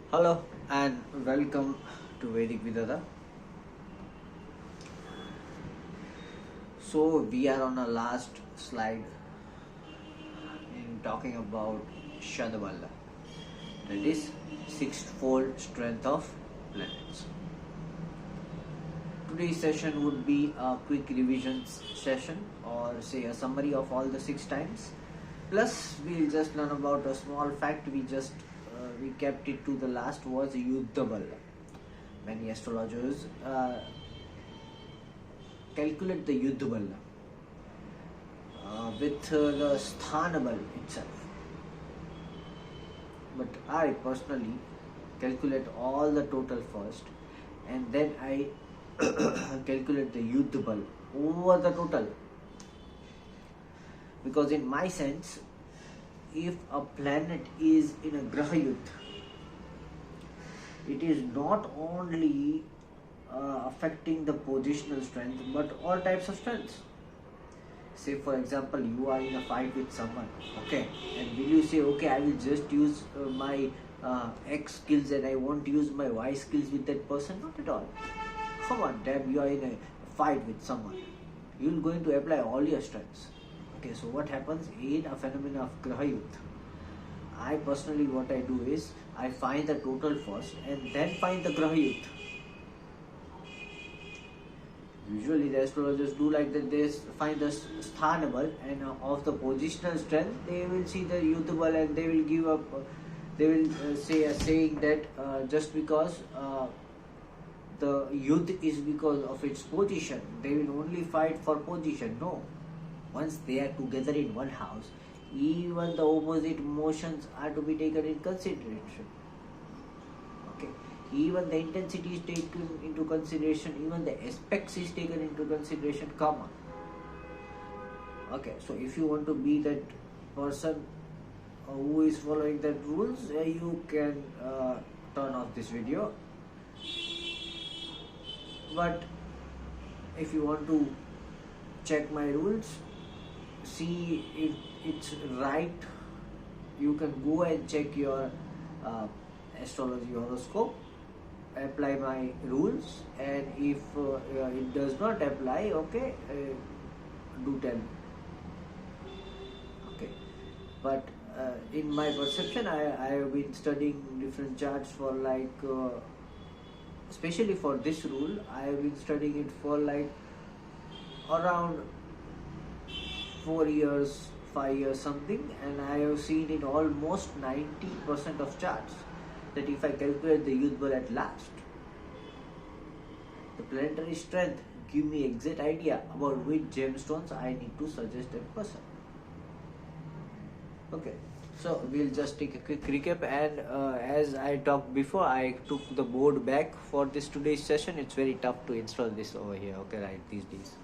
Hello and welcome to Vedic Astrology. So we are on our last slide in talking about Shad Bala, that is sixfold strength of planets. Today's session would be a quick revision session, or say a summary of all the 6 times. Plus we'll just learn about a small fact. We kept it to the last was Yuddha Bal. Many astrologers calculate the Yuddha Bal with the Sthana Bal itself. But I personally calculate all the total first, and then I calculate the Yuddha Bal over the total. Because in my sense, if a planet is in a Grah Yuddha, it is not only affecting the positional strength but all types of strengths. Say for example, you are in a fight with someone, okay, and will you say, okay, I will just use my X skills and I won't use my Y skills with that person? Not at all. Come on, damn, you are in a fight with someone, you're going to apply all your strengths. Okay, so what happens in a phenomena of Grah Yuddha? I personally, what I do is I find the total first and then find the Grah Yuddha. Usually the astrologers do like that, they find the Sthana Bal, and of the positional strength they will see the Yuddha Bal, and they will give up, they will say a saying that just because the Yuddha is because of its position, they will only fight for position. No. Once they are together in one house, even the opposite motions are to be taken in consideration. Okay, even the intensity is taken into consideration, even the aspects is taken into consideration. Come on. Okay, so if you want to be that person who is following that rules, you can turn off this video. But if you want to check my rules, see if it's right, you can go and check your astrology horoscope, apply my rules, and if it does not apply, okay, do tell me. Okay, but in my perception, I have been studying different charts for like especially for this rule, I have been studying it for like around 4 years, 5 years something, and I have seen in almost 90% of charts that if I calculate the Yuddha Bal at last, the planetary strength give me exact idea about which gemstones I need to suggest that person. Okay, so we'll just take a quick recap, and as I talked before, I took the board back for this today's session. It's very tough to install this over here, okay, right, these days.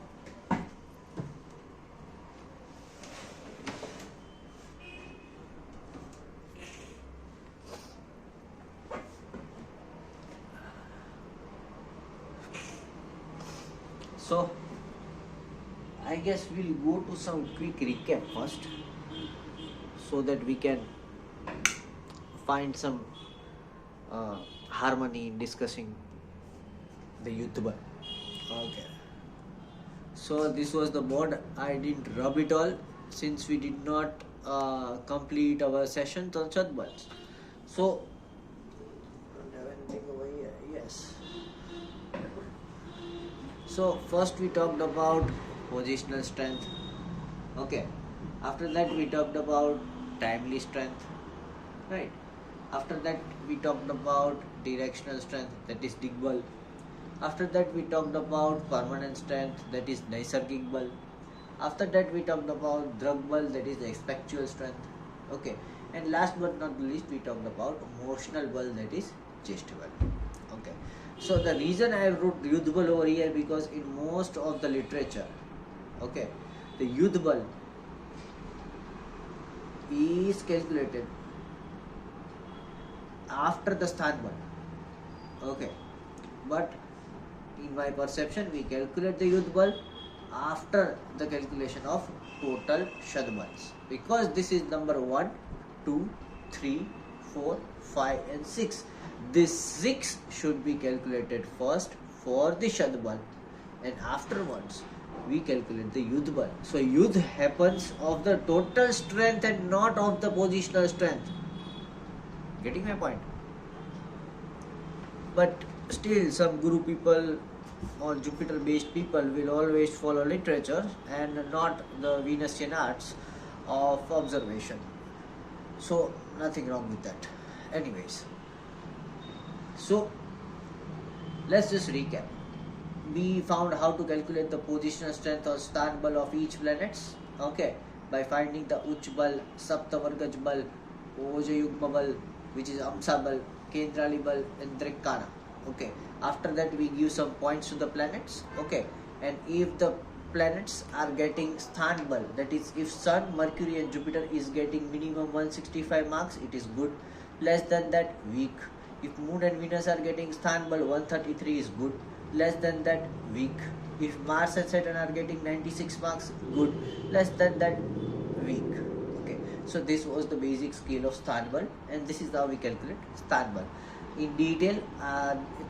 So I guess we'll go to some quick recap first, so that we can find some harmony in discussing the Yuddha Bal. Okay. So this was the board. I didn't rub it all since we did not complete our sessions on Shad Bal. So don't have anything over here. Yes. So first we talked about positional strength. Okay. After that we talked about timely strength. Right. After that we talked about directional strength, that is Dig Bal. After that we talked about permanent strength, that is Naisargik Bal. After that we talked about Drag Bal, that is expectual strength. Okay. And last but not least we talked about motional Bal, that is Jeshta Bal. Okay. So the reason I wrote Yuddha Bal over here, because in most of the literature, okay, the Yuddha Bal is calculated after the Sthana Bal. Okay, but in my perception, we calculate the Yuddha Bal after the calculation of total Shad Bals, because this is number 1, 2, 3, 4, 5 and 6. This 6 should be calculated first for the Shad Bal, and afterwards we calculate the Yuddha Bal. So Yuddha happens of the total strength and not of the positional strength. Getting my point? But still some Guru people or Jupiter based people will always follow literature and not the Venusian arts of observation. So nothing wrong with that. Anyways, so let's just recap. We found how to calculate the positional strength or Shad Bal of each planets, okay, by finding the Uch Bal, Saptavargaj Bal, Ojayugma Bal, which is Amsa Bal, Kendrali Bal and Drikkana. Okay, after that we give some points to the planets, okay, and if the planets are getting Sthan Bal, that is if Sun, Mercury and Jupiter is getting minimum 165 marks, it is good. Less than that, weak. If Moon and Venus are getting Sthan Bal 133 is good. Less than that, weak. If Mars and Saturn are getting 96 marks, good. Less than that, weak. Okay, so this was the basic scale of Shad Bal, and this is how we calculate Shad Bal. In detail,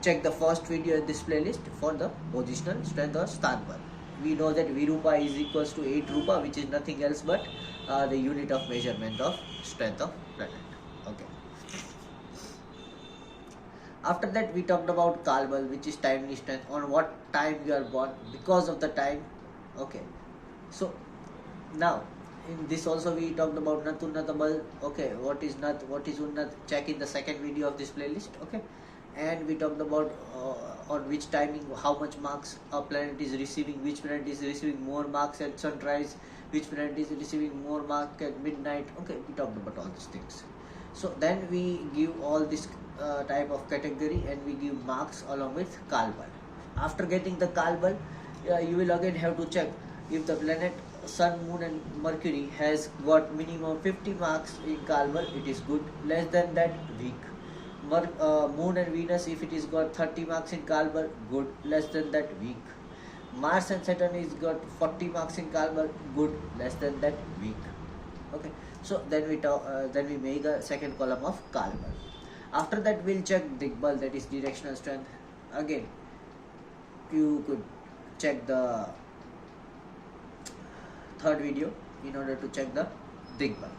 check the first video in this playlist for the positional strength of Shad Bal. We know that Virupa is equals to 8 Rupa, which is nothing else but the unit of measurement of strength of planet. Okay. After that, we talked about Kal Bal, which is timely strength, on what time you are born, because of the time. Okay. So now in this also we talked about Nat Unnat Bal. Okay, what is Nat, what is Unnat? Check in the second video of this playlist. Okay, and we talked about on which timing, how much marks a planet is receiving, which planet is receiving more marks at sunrise, which planet is receiving more marks at midnight. Okay, we talked about all these things. So then we give all this type of category and we give marks along with Kal Bal. After getting the Kal Bal, you will again have to check if the planet Sun, Moon and Mercury has got minimum 50 marks in Kal Bal, it is good. Less than that, weak. Moon and Venus, if it is got 30 marks in Kal Bal, good. Less than that, weak. Mars and Saturn is got 40 marks in Kal Bal, good. Less than that, weak. Okay, so then we make a second column of Kal Bal. After that, we'll check Digbal, that is directional strength. Again, you could check the third video in order to check the Digbal.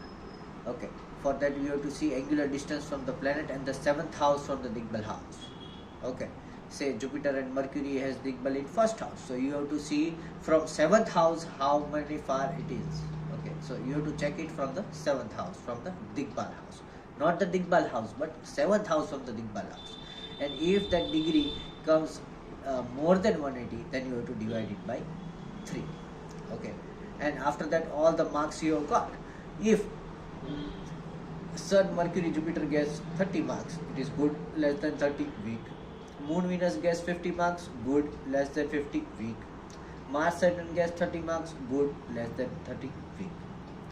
Okay, for that we have to see angular distance from the planet and the 7th house from the Digbal house. Okay, say Jupiter and Mercury has Digbal in first house, so you have to see from 7th house how many far it is. Okay, so you have to check it from the 7th house, from the Digbal house, not the Digbal house but 7th house from the Digbal house. And if that degree comes more than 180, then you have to divide it by 3. Okay, and after that all the marks you have got. If Sun, Mercury, Jupiter gets 30 marks, it is good. Less than 30, weak. Moon, Venus gets 50 marks, good. Less than 50, weak. Mars, Saturn gets 30 marks, good. Less than 30, weak.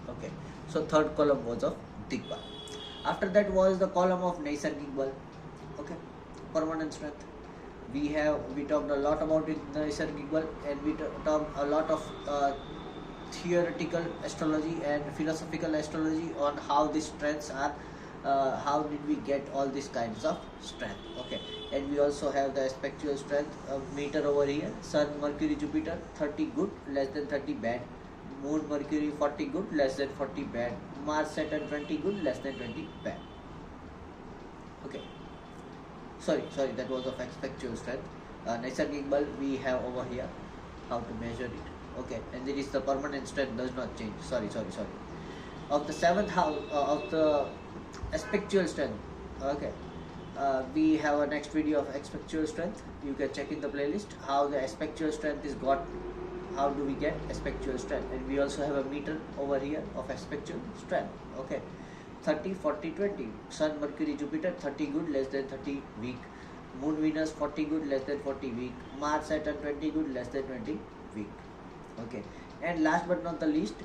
Okay, so third column was of Digbal. After that was the column of Naisargik Bal. Okay, permanent strength. We talked a lot about it, Naisargik Bal, and we talked a lot of theoretical astrology and philosophical astrology on how these strengths are, how did we get all these kinds of strength. Okay, and we also have the aspectual strength meter over here. Sun, Mercury, Jupiter 30 good, less than 30 bad. Moon, Mercury 40 good, less than 40 bad. Mars, Saturn 20 good, less than 20 bad. Okay, sorry, that was of aspectual strength. Naisargik Bal we have over here, how to measure it. Okay, and there is the permanent strength does not change. Sorry. Of the 7th house of the aspectual strength. Okay, we have a next video of aspectual strength. You can check in the playlist how the aspectual strength is got. How do we get aspectual strength? And we also have a meter over here of aspectual strength. Okay, 30, 40, 20. Sun, Mercury, Jupiter 30 good, less than 30 weak. Moon, Venus 40 good, less than 40 weak. Mars, Saturn 20 good, less than 20 weak. Okay, and last but not the least,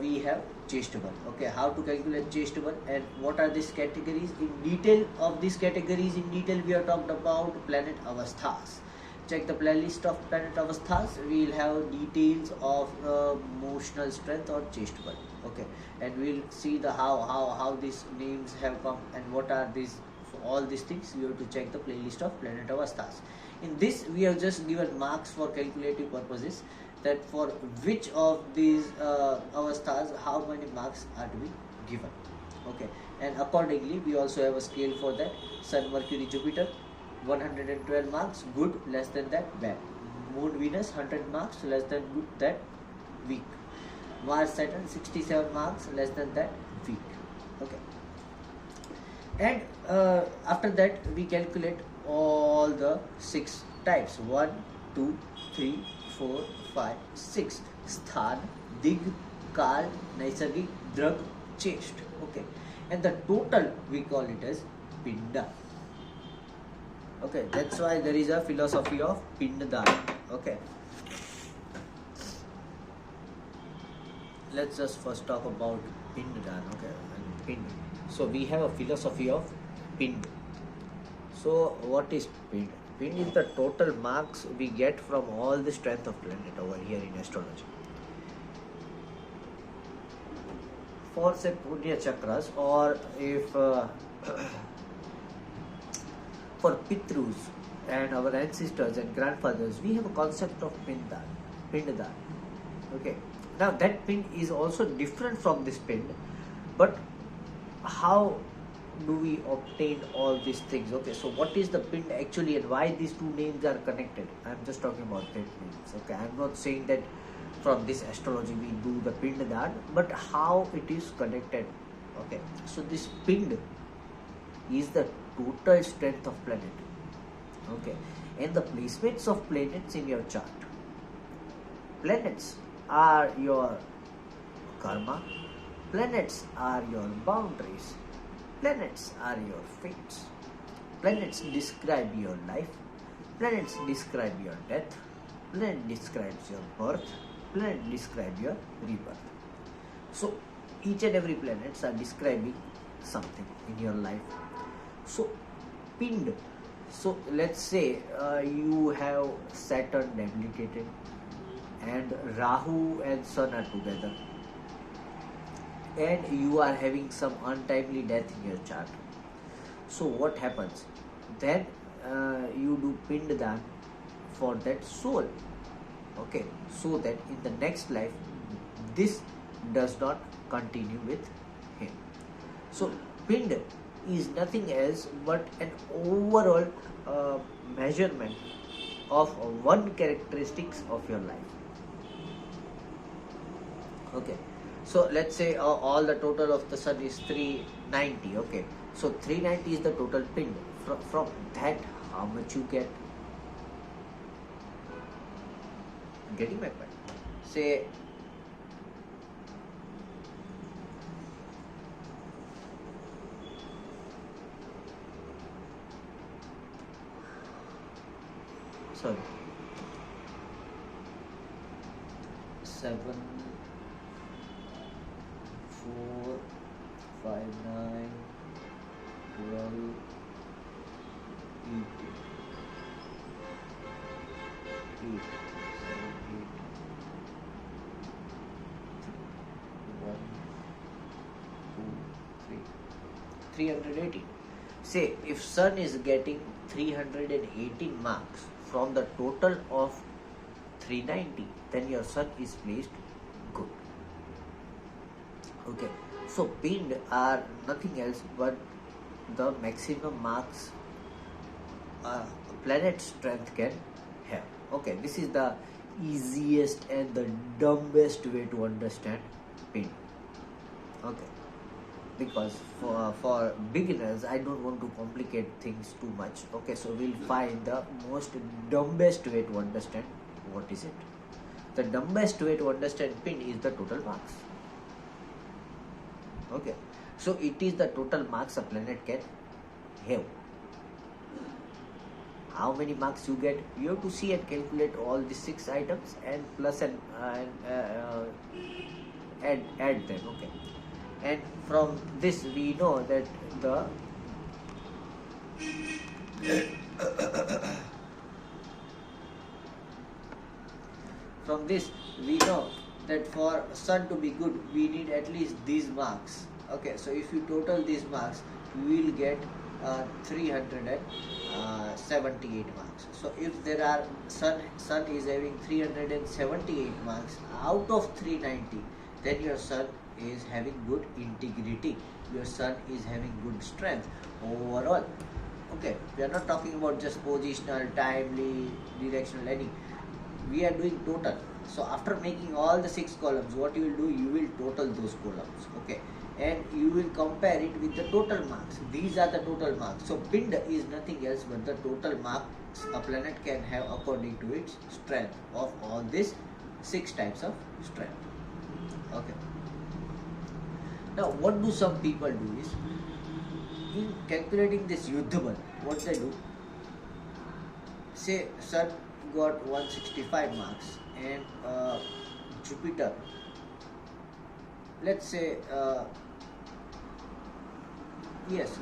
we have Chest Bal. Okay, how to calculate Chest Bal and what are these categories in detail. Of these categories in detail we have talked about planet avasthas. check the playlist of planet avasthas, we will have details of emotional strength or chest bal. Okay, and we'll see the how these names have come and what are these. For all these things, you have to check the playlist of planet avasthas. In this, we have just given marks for calculative purposes, that for which of these avasthas how many marks are to be given. Okay, and accordingly we also have a scale for that. Sun, Mercury, Jupiter 112 marks, good, less than that, bad. Moon, Venus 100 marks, less than good, that, weak. Mars, Saturn 67 marks, less than that, weak. Okay, and after that we calculate all the 6 types: 1, 2, 3, 4, 5, 6. Sthan, Dig, Kal, Naisargik, Drag, Chest. Okay, and the total we call it as Pinda. Okay, that's why there is a philosophy of Pindadan. Okay, let's just first talk about Pindadan. Okay, and Pind. So we have a philosophy of Pind. So what is Pind? Pind is the total marks we get from all the strength of planet over here in astrology. For say Punya chakras, or if for Pitrus and our ancestors and grandfathers, we have a concept of Pindadan. Okay, now that Pind is also different from this Pind, but how do we obtain all these things? Okay, so what is the Pind actually and why these two names are connected? I'm just talking about that names. Okay, I'm not saying that from this astrology we do the Pindadan, but how it is connected. Okay, so this Pind is the total strength of planet. Okay, and the placements of planets in your chart. Planets are your karma, planets are your boundaries, planets are your fates, planets describe your life, planets describe your death, planet describes your birth, planet describe your rebirth. So each and every planets are describing something in your life. So Pind, so let's say you have Saturn debilitated and Rahu and Sun are together, and you are having some untimely death in your chart. So what happens? Then you do Pindadan for that soul. Okay, so that in the next life this does not continue with him. So Pind is nothing else but an overall measurement of one characteristics of your life. Okay, so let's say all the total of the sun is 390. Okay, so 390 is the total Pind. From that, how much you get? Getting my point? Say sorry, 7, 4, 5, 9, 12, 8, 8, 7, 8, 1, 2, 3, 318. Say if sun is getting 318 marks from the total of 390, then your sun is placed good. Okay, so Pind are nothing else but the maximum marks planet strength can have. Okay, this is the easiest and the dumbest way to understand Pind. Okay, because for beginners I don't want to complicate things too much. Okay, so we'll find the most dumbest way to understand what is it. The dumbest way to understand Pind is the total marks. Okay, so it is the total marks a planet can have. How many marks you get? You have to see and calculate all the 6 items and plus and add them. Okay, and from this we know that the from this we know that for Sun to be good we need at least these marks. Okay, so if you total these marks we will get 378 marks. So if there are Sun is having 378 marks out of 390, then your Sun is having good integrity, your Sun is having good strength overall. Okay, we are not talking about just positional, timely, directional, any. We are doing total. So after making all the 6 columns, what you will do, you will total those columns. Okay, and you will compare it with the total marks. These are the total marks. So pind is nothing else but the total marks a planet can have according to its strength of all these 6 types of strength. Okay. Now what do some people do is, in calculating this Yuddha Bal, what they do, say Sun got 165 marks and Jupiter, let's say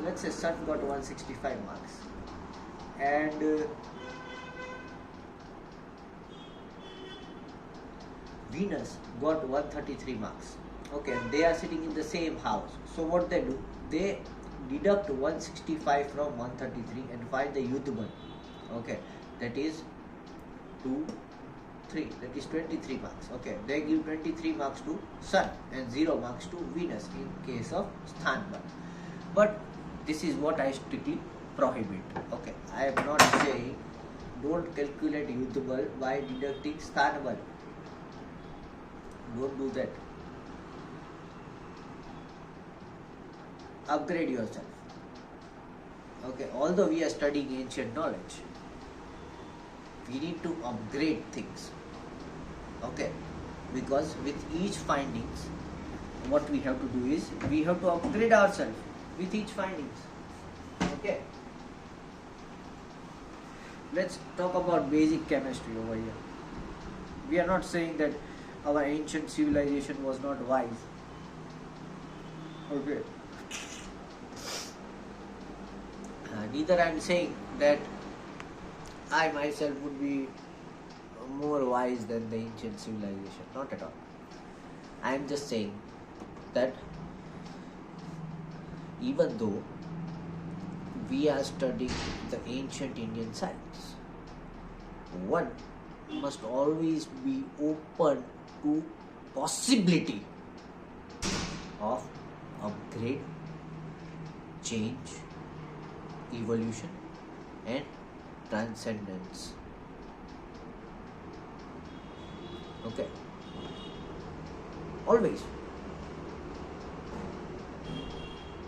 let's say Sun got 165 marks and Venus got 133 marks. Okay, and they are sitting in the same house. So what they do, they deduct 165 from 133 and find the Yuddha Bal. Okay, that is 2, 3, that is 23 marks. Okay, they give 23 marks to Sun and 0 marks to Venus in case of Sthan Bal. But this is what I strictly prohibit. Okay, I am not saying don't calculate Yuddha Bal by deducting Sthan Bal. Don't do that. Upgrade yourself. Okay, although we are studying ancient knowledge, we need to upgrade things. Okay, because with each findings, what we have to do is we have to upgrade ourselves with each findings. Okay, let's talk about basic chemistry over here. We are not saying that our ancient civilization was not wise. Okay. Neither I am saying that I myself would be more wise than the ancient civilization. Not at all. I am just saying that even though we are studying the ancient Indian science, one must always be open to possibility of upgrade, change, evolution and transcendence. Okay, always.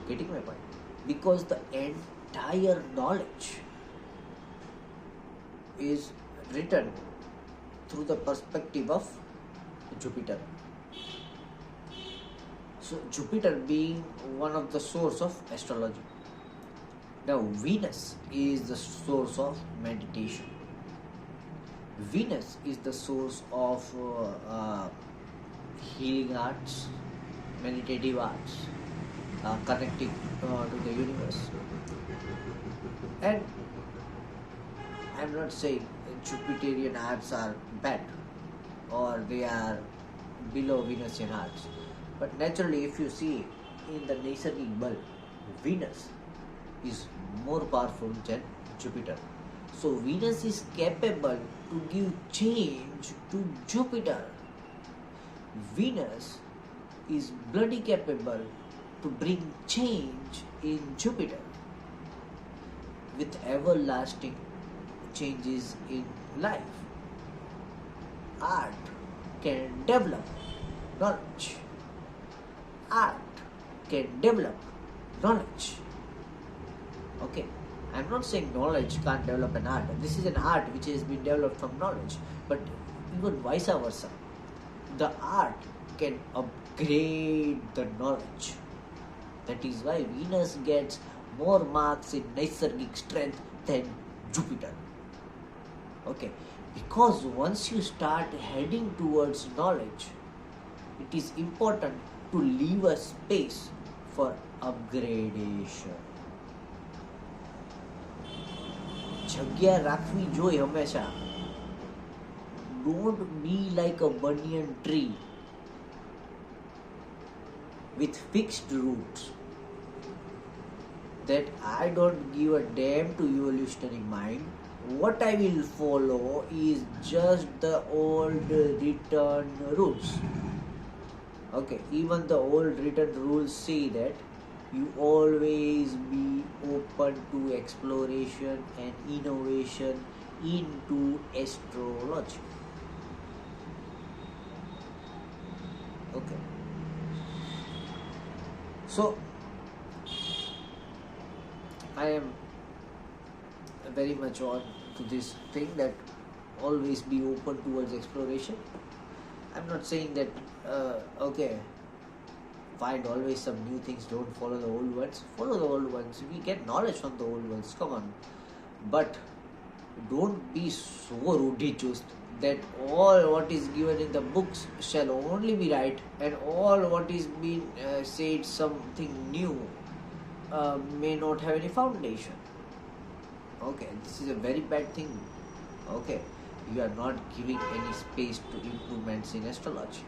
Getting my point? Because the entire knowledge is written through the perspective of Jupiter. So Jupiter being one of the source of astrology. Now Venus is the source of meditation. Venus is the source of healing arts, meditative arts, connecting to the universe. And I'm not saying Jupiterian arts are bad or they are below Venusian arts, but naturally if you see in the Naisargic Bal, Venus is more powerful than Jupiter. So Venus is capable to give change to Jupiter. Venus is bloody capable to bring change in Jupiter with everlasting changes in life. Art can develop knowledge. Art can develop knowledge. Okay, I'm not saying knowledge can't develop an art. This is an art which has been developed from knowledge, but even vice versa. The art can upgrade the knowledge. That is why Venus gets more marks in Naisargic strength than Jupiter. Okay, because once you start heading towards knowledge, it is important to leave a space for upgradation. જગ્યા રાખવી જોઈએ હંમેશા. don't be like a banyan tree with fixed roots, that I don't give a damn to evolutionary mind. What I will follow is just the old written rules. Okay, even the old written rules say that you always be open to exploration and innovation into astrology. Okay. So, I am very much on to this thing that always be open towards exploration. I'm not saying that, okay, find always some new things, don't follow the old ones. Follow the old ones. We get knowledge from the old ones, come on. But don't be so ruddy-chused that all what is given in the books shall only be right, and all what is being said something new may not have any foundation. Okay, this is a very bad thing. Okay, you are not giving any space to improvements in astrology,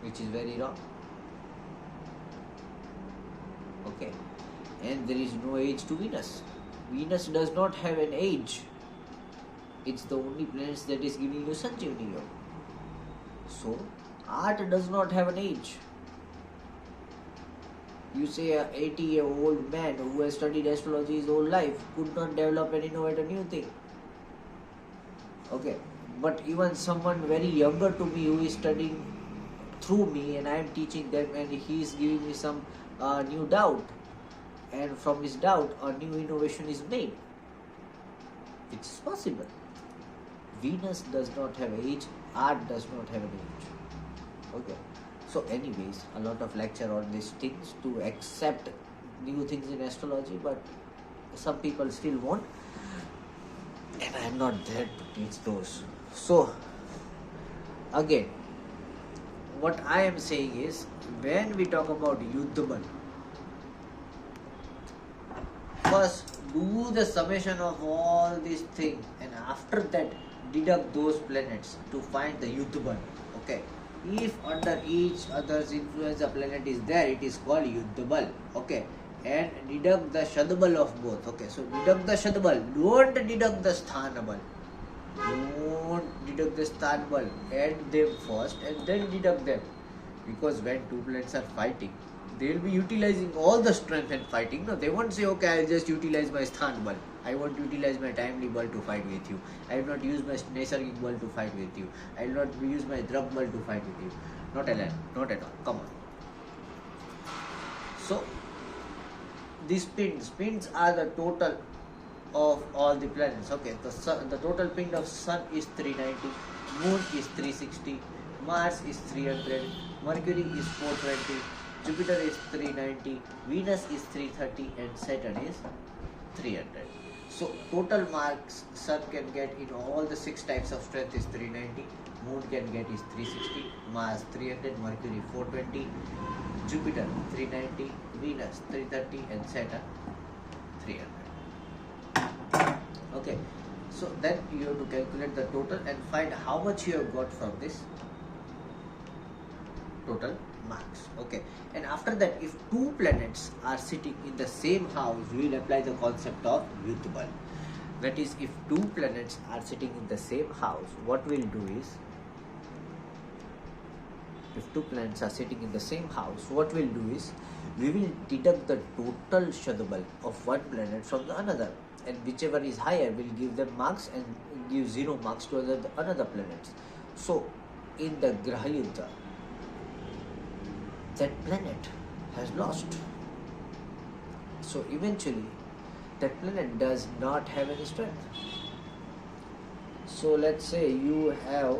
which is very wrong. Okay, and there is no age to Venus. Venus does not have an age. It's the only planet that is giving you Sanjeevani Yoga. So, art does not have an age. You say a 80-year-old man who has studied astrology his whole life could not develop and innovate a new thing. Okay, but even someone very younger to me who is studying through me and I am teaching them, and he is giving me some new doubt, and from his doubt a new innovation is made. It's possible. Venus does not have age, art does not have an age. Okay. So anyways, a lot of lecture on these things to accept new things in astrology, but some people still won't, and I am not there to teach those. So again, what I am saying is, when we talk about Yuddha Bal, first do the summation of all these things, and after that deduct those planets to find the Yuddha Bal. Okay. If under each other's influence a planet is there, it is called Yuddha Bal. Okay. And deduct the Shad Bala of both. Okay. So deduct the Shad Bala. Don't deduct the Sthana Bal. Don't deduct the Sthana Bal. Add them first and then deduct them. Because when two planets are fighting, they will be utilizing all the strength and fighting. No, they won't say, okay, I'll just utilize my Sthana Bal. I won't utilize my timely ball to fight with you. I will not use my Naisargic ball to fight with you. I will not use my Drug ball to fight with you. Not at all. Come on. So, these spins are the total of all the planets. Okay, the total pin of Sun is 390, Moon is 360, Mars is 300, Mercury is 420, Jupiter is 390, Venus is 330, and Saturn is 300. So total marks Sun can get in all the 6 types of strength is 390, Moon can get is 360, Mars 300, Mercury 420, Jupiter 390, Venus 330, and Saturn 300. Okay, so then you have to calculate the total and find how much you have got from this total marks. Okay, and after that, if two planets are sitting in the same house, we will apply the concept of Yuddha Bal. That is, if two planets are sitting in the same house, what we'll do is, if two planets are sitting in the same house, what we'll do is, we will deduct the total Shad Bal of one planet from the another, and whichever is higher will give them marks and give 0 marks to another planets. So in the Grah Yuddha, that planet has lost. So eventually that planet does not have any strength. So let's say you have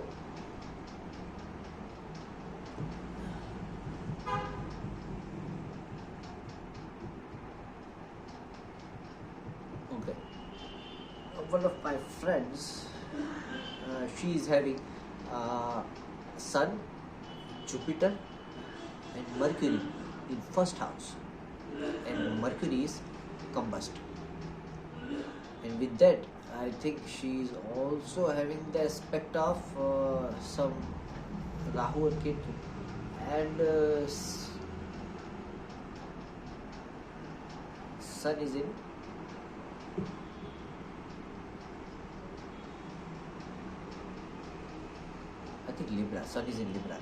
one of my friends, she is having Sun, Jupiter and Mercury in first house, and Mercury is combust, and with that I think she is also having the aspect of some Rahu or Ketu, and Sun is in I think Libra. Sun is in Libra.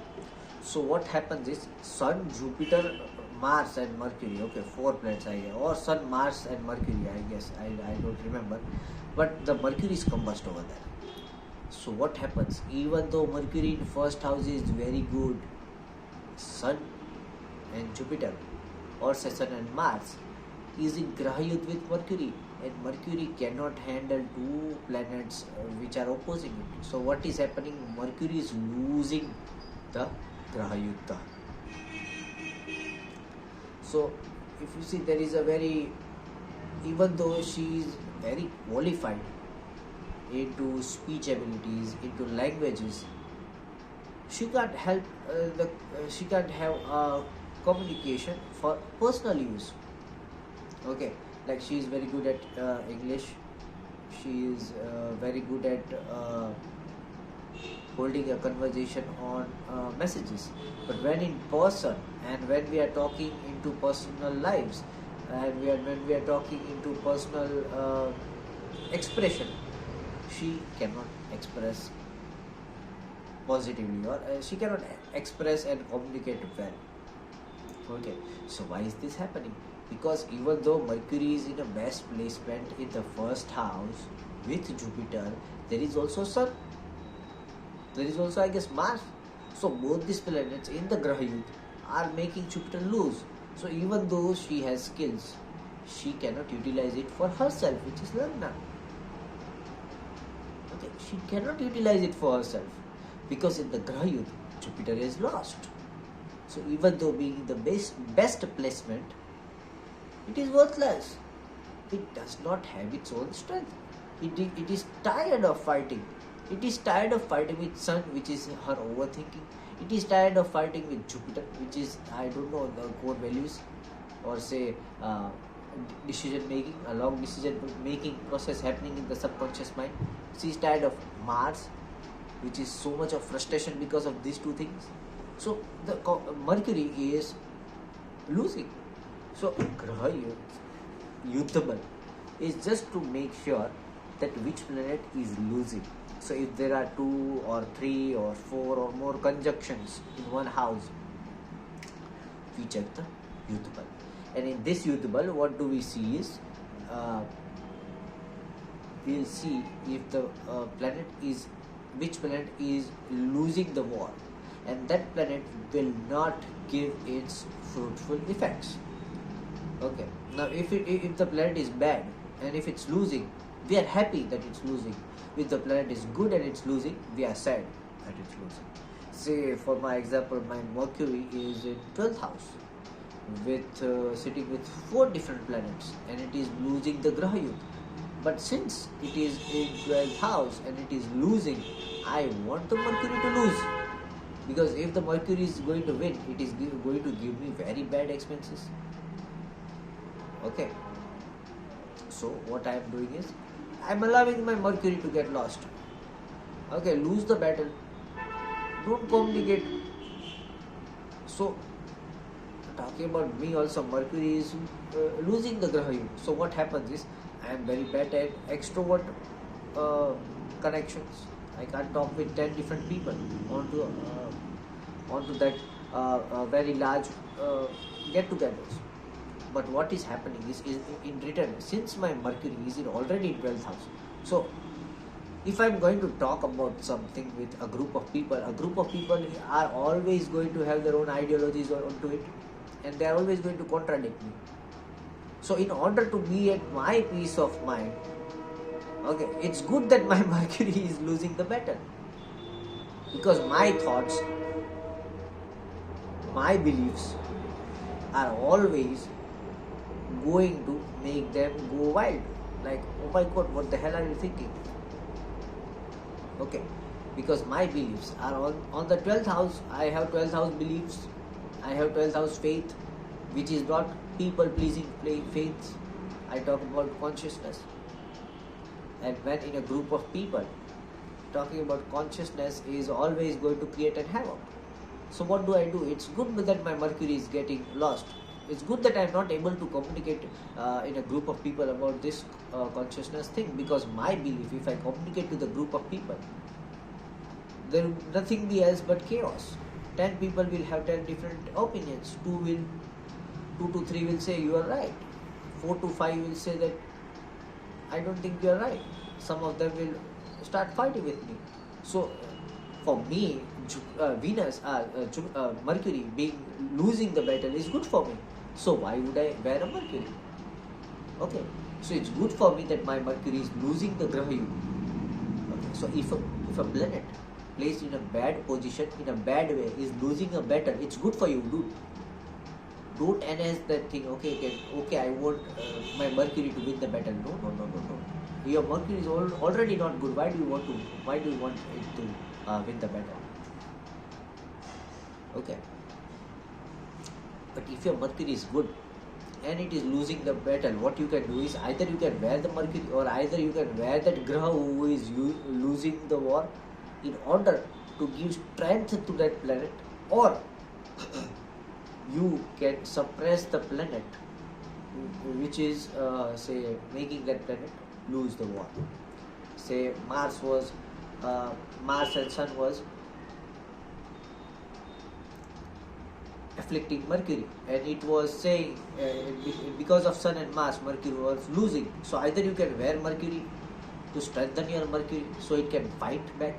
So what happens is Sun, Jupiter, Mars and Mercury. Okay, 4 planets I guess, or Sun, Mars and Mercury. I guess I don't remember, but the Mercury is combust over there. So what happens? Even though Mercury in first house is very good, Sun and Jupiter, or say Sun and Mars, is in Grah Yuddha with Mercury, and Mercury cannot handle two planets which are opposing it. So what is happening? Mercury is losing the Grah Yuddha. So if you see, there is a even though she is very qualified into speech abilities, into languages, she can't help she can't have communication for personal use. Okay, like she is very good at English, she is very good at holding a conversation on messages, but when in person and when we are talking into personal lives, and when we are talking into personal expression, she cannot express positively, or she cannot express and communicate well. Okay, so why is this happening? Because even though Mercury is in a best placement in the first house with Jupiter, there is also Sun, there is also I guess Mars. So both these planets in the Grah Yuddha are making Jupiter lose. So even though she has skills, she cannot utilize it for herself, which is Lagna. Okay, she cannot utilize it for herself because in the Grah Yuddha, Jupiter is lost. So even though being the best placement, it is worthless. It does not have its own strength. It is tired of fighting. It is tired of fighting with Sun, which is her overthinking. It is tired of fighting with Jupiter, which is, I don't know, the core values, or say decision making, a long decision making process happening in the subconscious mind. She is tired of Mars, which is so much of frustration because of these two things. So the Mercury is losing. So Grah Yuddha Bal is just to make sure that which planet is losing. So if there are 2 or 3 or 4 or more conjunctions in one house, we check the Yuddha Bal. And in this Yuddha Bal, what do we see is, we'll see if the which planet is losing the war, and that planet will not give its fruitful effects. Okay, now if the planet is bad and if it's losing, we are happy that it's losing. If the planet is good and it's losing, we are sad that it's losing. Say for my example, my Mercury is in 12th house with sitting with 4 different planets, and it is losing the Grah Yuddha. But since it is in 12th house and it is losing, I want the Mercury to lose, because if the Mercury is going to win, it is going to give me very bad expenses. Okay, so what I am doing is, I am allowing my Mercury to get lost. Okay, lose the battle, don't communicate. So talking about me also, Mercury is losing the Grah Yuddha. So what happens is, I am very bad at extrovert connections. I can't talk with 10 different people onto that very large get-togethers. But what is happening is in return, since my Mercury is already in 12th house, so if I am going to talk about something with a group of people are always going to have their own ideologies onto it, and they are always going to contradict me. So in order to be at my peace of mind, okay, it's good that my Mercury is losing the battle, because my thoughts, my beliefs are always going to make them go wild. Like, oh my God, what the hell are you thinking? Okay, because my beliefs are on the 12th house. I have 12th house beliefs. I have 12th house faith, which is not people pleasing faith. I talk about consciousness. And when in a group of people, talking about consciousness is always going to create a havoc. So what do I do? It's good that my Mercury is getting lost. It's good that I'm not able to communicate in a group of people about this consciousness thing, because my belief, if I communicate to the group of people, there will nothing be else but chaos. 10 people will have 10 different opinions. 2 to 3 will say you are right. 4 to 5 will say that I don't think you are right. Some of them will start fighting with me. So for me, Mercury losing the battle is good for me. So why would I wear a Mercury? Okay, so it's good for me that my Mercury is losing the Grah Yuddha. Okay, so if a planet placed in a bad position, in a bad way, is losing a battle, it's good for you, dude. Don't enhance that thing. Okay, I want my Mercury to win the battle. No. Your Mercury is already not good. Why do you want it to win the battle? Okay. But if your Mercury is good and it is losing the battle, what you can do is either you can wear the Mercury, or either you can wear that Grah who is losing the war, in order to give strength to that planet, or you can suppress the planet which is say making that planet lose the war. Say Mars and Sun was afflicting Mercury, and it was saying because of Sun and Mars, Mercury was losing. So either you can wear Mercury to strengthen your Mercury so it can fight back,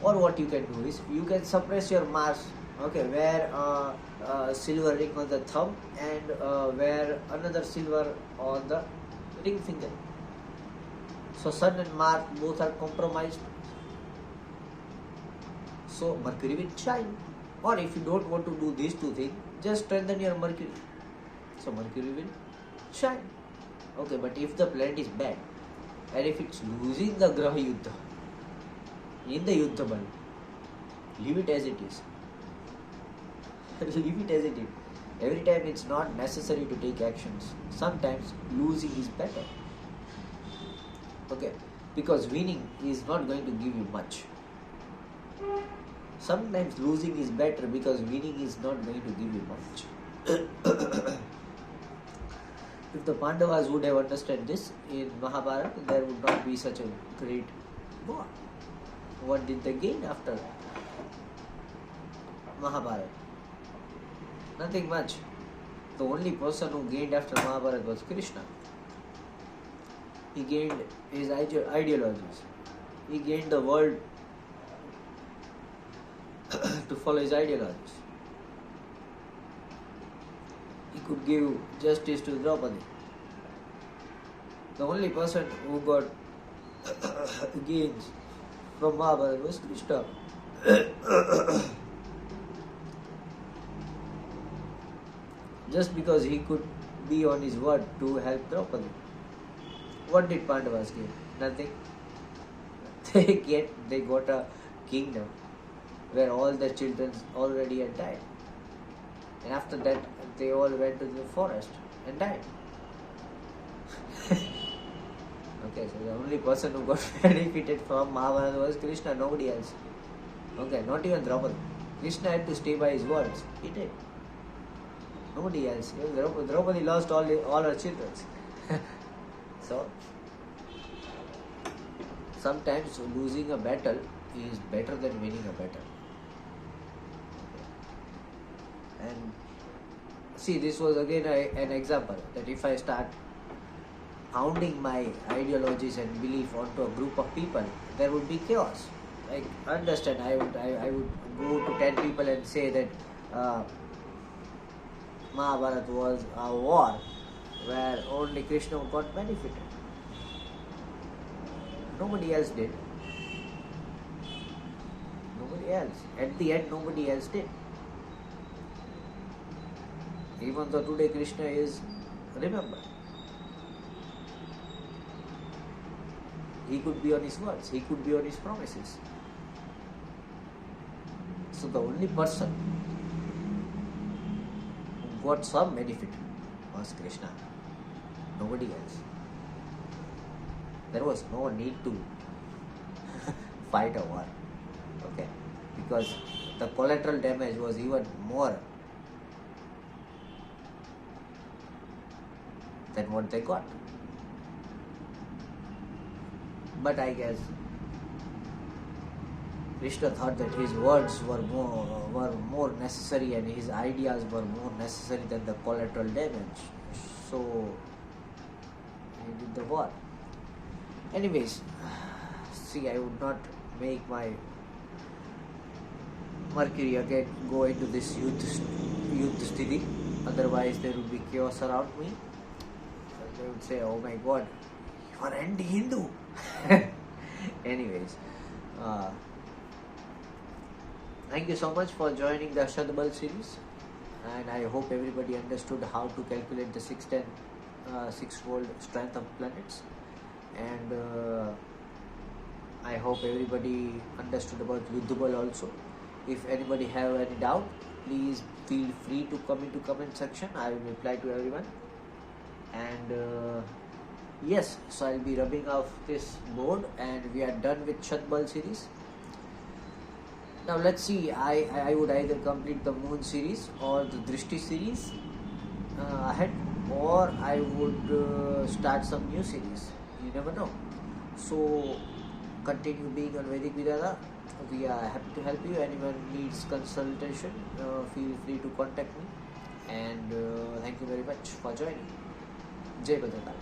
or what you can do is you can suppress your Mars. Okay, wear a silver ring on the thumb and wear another silver on the ring finger. So Sun and Mars both are compromised. So Mercury will shine. Or if you don't want to do these two things, just strengthen your Mercury. So Mercury will shine. Okay, but if the planet is bad, and if it's losing the Grah Yuddha in the Yuddha Bal, leave it as it is. Leave it as it is. Every time it's not necessary to take actions. Sometimes losing is better. Okay, because winning is not going to give you much. Sometimes losing is better because winning is not going to give you much. If the Pandavas would have understood this in Mahabharata, there would not be such a great war. What did they gain after Mahabharata? Nothing much. The only person who gained after Mahabharata was Krishna. He gained his ideologies. He gained the world to follow his ideologies. He could give justice to Draupadi. The only person who got gains from Mahabharata was Krishna. Just because he could be on his word to help Draupadi. What did Pandavas gain? Nothing. They got a kingdom where all the children already had died. And after that, they all went to the forest and died. Okay, so the only person who got benefited from Mahabharata was Krishna, nobody else. Okay, not even Draupadi. Krishna had to stay by his words. He did. Nobody else. Draupadi lost all her children. So, sometimes losing a battle is better than winning a battle. And see, this was again an example that if I start pounding my ideologies and belief onto a group of people, there would be chaos. Like, understand, I would go to 10 people and say that Mahabharata was a war where only Krishna got benefited. Nobody else did. Nobody else. At the end, nobody else did. Even though today Krishna is remembered. He could be on his words. He could be on his promises. So the only person who got some benefit was Krishna. Nobody else. There was no need to fight a war, okay, because the collateral damage was even more than what they got. But I guess Krishna thought that his words were more necessary and his ideas were more necessary than the collateral damage. So he did the war. Anyways, see, I would not make my Mercury again go into this youth sthiti. Otherwise, there would be chaos around me. And they would say, "Oh my God, you are anti-Hindu." Anyways, thank you so much for joining the Shad Bala series, and I hope everybody understood how to calculate the 6-fold strength of planets, and I hope everybody understood about Yuddha Bal also. If anybody have any doubt, please feel free to come into comment section. I will reply to everyone. And yes, so I'll be rubbing off this board, and we are done with Shad Bala series. Now let's see, I would either complete the Moon series or the Drishti series ahead, or I would start some new series. You never know. So continue being on Vedic Astrology. We are happy to help you. Anyone needs consultation, feel free to contact me. And thank you very much for joining. Jai Badrakal.